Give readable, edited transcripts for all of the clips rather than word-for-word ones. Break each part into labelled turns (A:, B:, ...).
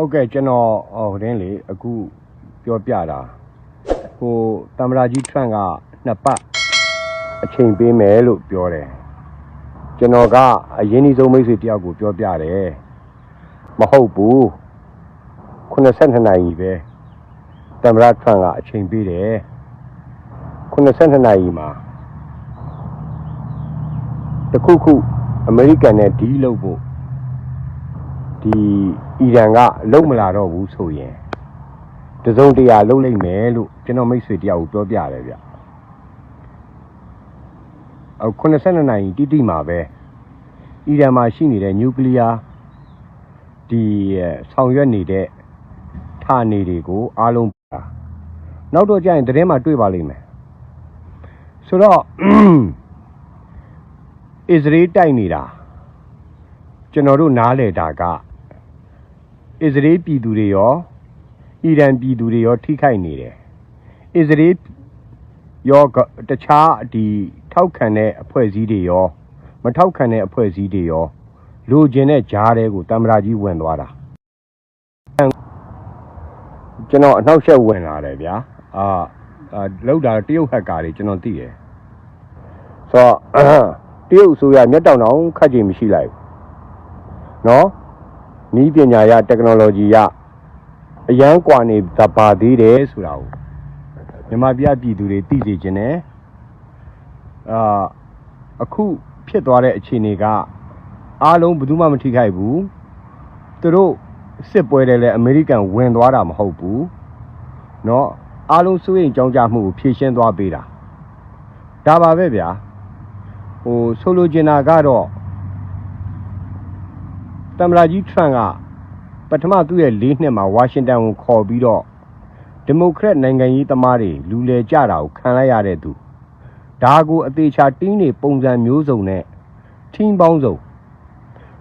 A: ဟုတ်ကဲ့ကျွန်တော်ဟိုတင်းလေအခုပြောပြတာဟိုတမရာကြီးထရန့်ကနှစ်ပတ်အချိန်ပေးမယ်လို့ပြောတယ်ကျွန်တော်ကအရင်းနှီးဆုံးမိတ်ဆွေတယောက်ကိုပြောပြတယ်မဟုတ်ဘူး82နာရီပဲတမရာထရန့်ကအချိန်ပေးတယ်82နာရီမှာတခုခုအမေရိကန်နဲ့ဒီလုပ်ဖို့ဒီအီရန်ကလုံမလာတော့ဘူးဆိုရင်တစုံတရာလုံလိုက်မယ်လို့ကျွန်တော်မိတ်ဆွေတယောက်ကိုပြောပြတယ်ဗျ82နာရီတိမှာပဲအီရန်မှာရှိနေတဲ့နျူကလ িয়ার ဒီဆောင်ရွက်နေတဲ့ဌာနေတွေကိုအားလုံးနောက်တော့ကြာရင်တရင်မှာတွေ့ပါလိမ့်မယ်ဆိုတော့အစ္စရေးတိုက်နေတာကျွန်တော်တို့နားလည်တာကအစ္စရေးပြည်သူတွေရောအီရန်ပြည်သူတွေရောထိခိုက်နေတယ်အစ္စရေးရောတခြားဒီထောက်ခံတဲ့အဖွဲ့အစည်းတွေရောမထောက်ခံတဲ့အဖွဲ့အစည်းတွေရောလိုချင်တဲ့ကြားတွေကိုတမရာကြီးဝင်သွားတာကျွန်တော်အနှောက်အယှက်ဝင်လာတယ်ဗျာလောက်တာတရုတ်ဟက်ကာတွေကျွန်တော်သိတယ်ဆိုတော့တရုတ်ဆိုရမျက်တောင်တောင်ခတ်ကြည့်မရှိလိုက်ဘူးနော်နီးပညာရ technology ရအရန်ကွာနေပါသေးတယ်ဆိုတာကိုမြန်မာပြည်သူတွေသိစေချင်တယ်အခုဖြစ်သွားတဲ့အခြေအနေကအားလုံးဘယ်သူမှမထိခိုက်ဘူးသူတို့စစ်ပွဲတယ်လဲအမေရိကန်ဝင်သွားတာမဟုတ်ဘူးเนาะအားလုံးစိုးရိမ်ကြောင်းကြမှုကိုဖြည့်ရှင်းသွားပေးတာဒါပါပဲဗျာဟိုဆိုလိုချင်တာကတော့တမရာကြီးထရန့်ကပထမသူ့ရဲ့၄နှစ်မှာဝါရှင်တန်ကိုခေါ်ပြီးတော့ဒီမိုကရက်နိုင်ငံရေးသမားတွေလူလဲကြတာကိုခံလိုက်ရတဲ့သူဒါကိုအသေးချာတင်းနေပုံစံမျိုးစုံနဲ့ထင်းပေါင်းစုံ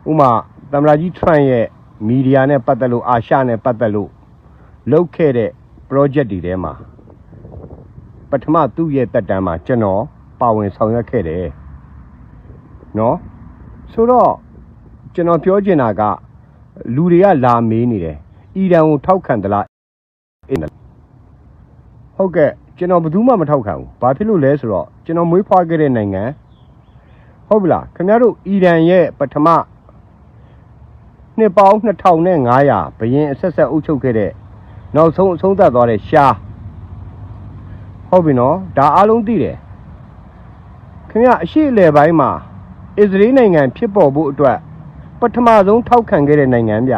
A: ဥမာတမရာကြီးထရန့်ရဲ့မီဒီယာနဲ့ပတ်သက်လို့အာရှနဲ့ပတ်သက်လို့လုပ်ခဲ့တဲ့ project တွေထဲမှာပထမသူ့ရဲ့တက်တန်းမှာကျွန်တော်ပါဝင်ဆောင်ရွက်ခဲ့တယ်နော်ဆိုတော့ကျွန်တော်ပြောချင်တာကလူတွေကလာမေးနေတယ်အီရန်ကိုထောက်ခံသလားဟုတ်ကဲ့ကျွန်တော်ဘယ်သူမှမထောက်ခံဘူးဘာဖြစ်လို့လဲဆိုတော့ကျွန်တော်မွေးဖွားခဲ့တဲ့နိုင်ငံဟုတ်ပြီလားခင်ဗျားတို့အီရန်ရဲ့ပထမနှစ်ပေါင်း2500ဘရင်အဆက်ဆက်အုပ်ချုပ်ခဲ့တဲ့နောက်ဆုံးအဆုံးသတ်သွားတဲ့ရှားဟုတ်ပြီနော်ဒါအားလုံးသိတယ်ခင်ဗျာအရှိအလယ်ပိုင်းမှာအစ္စရေးနိုင်ငံဖြစ်ပေါ်ဖို့အတွက်ပထမဆုံးထောက်ခံခဲ့တဲ့နိုင်ငံဗျ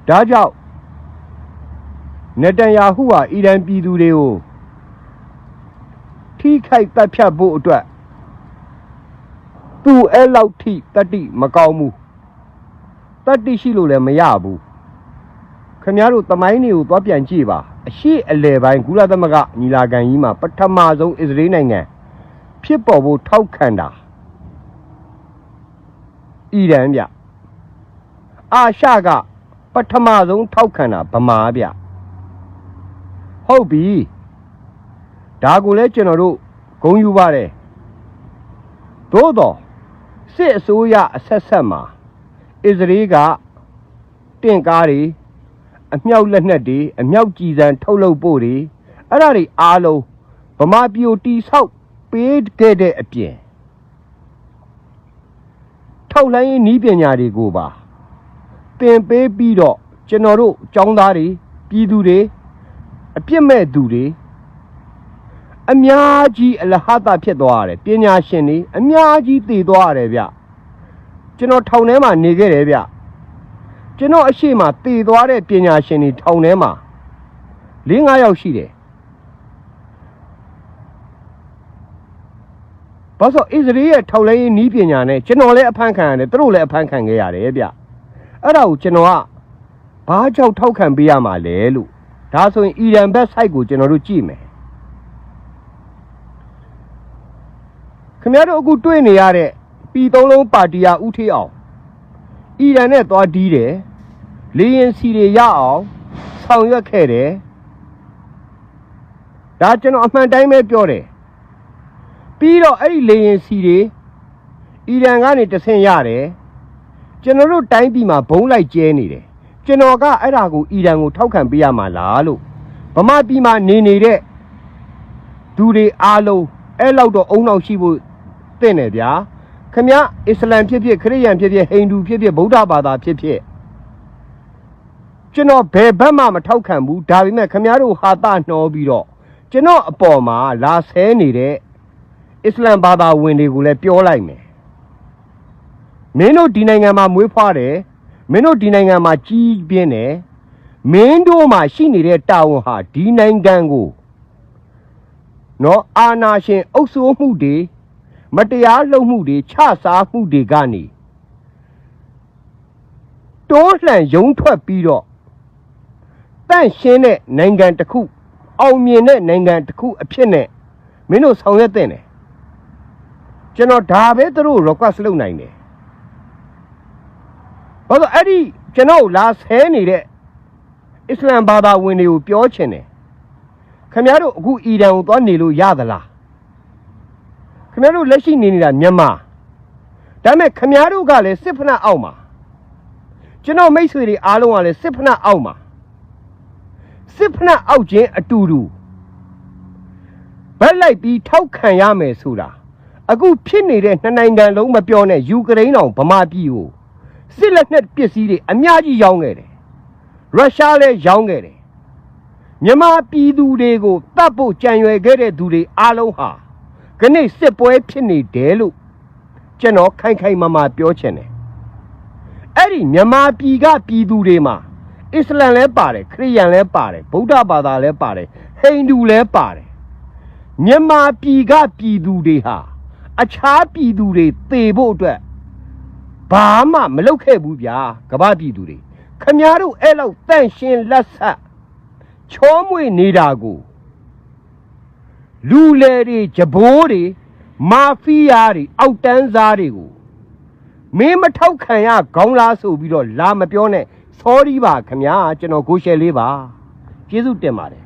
A: ဒါကြောင့်နေတန်ယာဟုဟာအီရန်ပြည်သူတွေကိုထိခိုက်တပ်ဖြတ်ဖို့အတွက်သူအဲ့လောက်ထိတတိမကောင်းဘူးတတိရှိလို့လည်းမရဘူးခင်ဗျားတို့တမိုင်းတွေကိုသွားပြန်ကြည့်ပါအရှိအလယ်ပိုင်းကုလသမဂ္ဂညီလာခံကြီးမှာပထမဆုံးအစ္စရေးနိုင်ငံဖြစ်ပေါ်ဖို့ထောက်ခံတာအီရန်ဗျအာရှကပထမဆုံးထောက်ခံတာဗမာဗျဟုတ်ပြီဒါကိုလည်းကျွန်တော်တို့ဂုဏ်ယူပါတယ်သို့တော့စစ်အစိုးရအဆက်ဆက်မှာအစ္စရေးကတင့်ကားတွေအမြောက်လက်နက်တွေအမြောက်ကြည်စံထုတ်လုပ်ဖို့တွေအဲ့ဒါတွေအားလုံးဗမာပြည်ကိုတိဆောက်ပေးခဲ့တဲ့အပြင်ထောက်လှမ်းရေးနည်းပညာတွေကိုပါသင်ပေးပြီးတော့ကျွန်တော်တို့ចောင်းသားတွေပြည်သူတွေအပြစ်မဲ့သူတွေအများကြီးအလဟတဖြစ်သွားရတယ်ပညာရှင်တွေအများကြီးတည်သွားရတယ်ဗျကျွန်တော်ထောင်ထဲမှာနေခဲ့တယ်ဗျကျွန်တော်အရှိမတည်သွားတဲ့ပညာရှင်တွေထောင်ထဲမှာ4-5 ယောက်ရှိတယ်ဘာလို့အစ္စရေးရဲ့ထောက်လှမ်းရေးနည်းပညာနဲ့ကျွန်တော်လည်းအဖမ်းခံရတယ်သူတို့လည်းအဖမ်းခံခဲ့ရတယ်ဗျအဲ့ဒါကိုကျွန်တော်ကဘာကြောင့်ထောက်ခံပေးရမှာလဲလို့ဒါဆိုရင်အီရန်ဘက်ဆိုက်ကိုကျွန်တော်တို့ကြည့်မယ်ခင်ဗျားတို့အခုတွေ့နေရတဲ့ပြည်သုံးလုံးပါတီယာဥထေးအောင်အီရန်နဲ့သွားဒီးတယ်လေရင်စီတွေရအောင်ဆောင်ရွက်ခဲ့တယ်ဒါကျွန်တော်အမှန်တိုင်းပဲပြောတယ်ပြီးတော့အဲ့ဒီလေရင်စီတွေအီရန်ကနေတဆင့်ရတယ်ကျွန်တော်တို့တိုင်းပြည်မှာဘုံလိုက်ကျဲနေတယ် ကျွန်တော်ကအဲ့ဒါကိုအီရန်ကိုထောက်ခံပေးရမှာလားလို့ဗမာပြည်မှာနေနေတဲ့သူတွေအားလုံးအဲ့လောက်တော့အုံနောက်ရှိဖို့သင့်တယ်ဗျာခင်ဗျအစ္စလမ်ဖြစ်ဖြစ်ခရစ်ယာန်ဖြစ်ဖြစ်ဟိန္ဒူဖြစ်ဖြစ်ဗုဒ္ဓဘာသာဖြစ်ဖြစ်ကျွန်တော်ဘယ်ဘက်မှမထောက်ခံဘူးဒါပေမဲ့ခင်ဗျားတို့ဟာတာနှောပြီးတော့ကျွန်တော်အပေါ်မှာလာဆဲနေတဲ့အစ္စလမ်ဘာသာဝင်တွေကိုလည်းပြောလိုက်မယ်မင်းတို့ဒီနိုင်ငံမှာမွေးဖွားတယ်မင်းတို့ဒီနိုင်ငံမှာကြီးပြင်းတယ်မင်းတို့မှာရှိနေတဲ့တာဝန်ဟာဒီနိုင်ငံကိုနော်အာဏာရှင်အုပ်စိုးမှုတွေမတရားလုပ်မှုတွေခြစားမှုတွေကနေတိုးလှန်ရုံထွက်ပြီးတော့တန့်ရှင်းတဲ့နိုင်ငံတစ်ခုအောင်မြင်တဲ့နိုင်ငံတစ်ခုအဖြစ်နဲ့မင်းတို့ဆောင်ရွက်တဲ့တယ်ကျွန်တော်ဒါပဲသူတို့ request လုပ်နိုင်တယ်ဘာလို့အဲ့ဒီကျွန်တော်လာဆဲနေတဲ့အစ္စလမ်ဘာသာဝင်တွေကိုပြောချင်တယ်ခင်ဗျားတို့အခုအီရန်ကိုသွားနေလို့ရသလားခင်ဗျားတို့လက်ရှိနေနေတာမြန်မာဒါပေမဲ့ခင်ဗျားတို့ကလည်းစစ်ဖက်နှက်အောက်မှာကျွန်တော်မိတ်ဆွေတွေအားလုံးကလည်းစစ်ဖက်နှက်အောက်မှာစစ်ဖက်နှက်အောက်ချင်းအတူတူဗက်လိုက်ပြီးထောက်ခံရမယ်ဆိုတာအခုဖြစ်နေတဲ့နှစ်နိုင်ငံလုံးမပြောနဲ့ယူကရိန်းတောင်ဗမာပြည်ကိုစစ်လက်နက်ပစ္စည်းတွေအများကြီးရောင်းခဲ့တယ်ရုရှားလည်းရောင်းခဲ့တယ်မြန်မာပြည်သူတွေကိုတတ်ဖို့ကြံရွယ်ခဲ့တဲ့သူတွေအားလုံးဟာခဏစစ်ပွဲဖြစ်နေတယ်လို့ကျွန်တော်ခိုင်ခိုင်မာမာပြောချင်တယ်အဲ့ဒီမြန်မာပြည်ကပြည်သူတွေမှာအစ္စလမ်လည်းပါတယ်ခရစ်ယာန်လည်းပါတယ်ဗုဒ္ဓဘာသာလည်းပါတယ်ဟိန္ဒူလည်းပါတယ်မြန်မာပြည်ကပြည်သူတွေဟာအခြားပြည်သူတွေသေဖို့အတွက်ဘာမှမလုပ်ခဲ့ဘူးဗျာကမ္ဘာပြည်သူတွေခမည်းတော်အဲ့လောက်တန့်ရှင်းလက်ဆက်ချောမွေ့နေတာကိုလူလေတွေဂျဘိုးတွေမာဖီးယားတွေအောက်တန်းစားတွေကိုမင်းမထောက်ခံရခေါင်းလားဆိုပြီးတော့လာမပြောနဲ့ sorry ပါခမည်းကျွန်တော်ကိုရှယ်လေးပါကျေးဇူးတင်ပါတယ်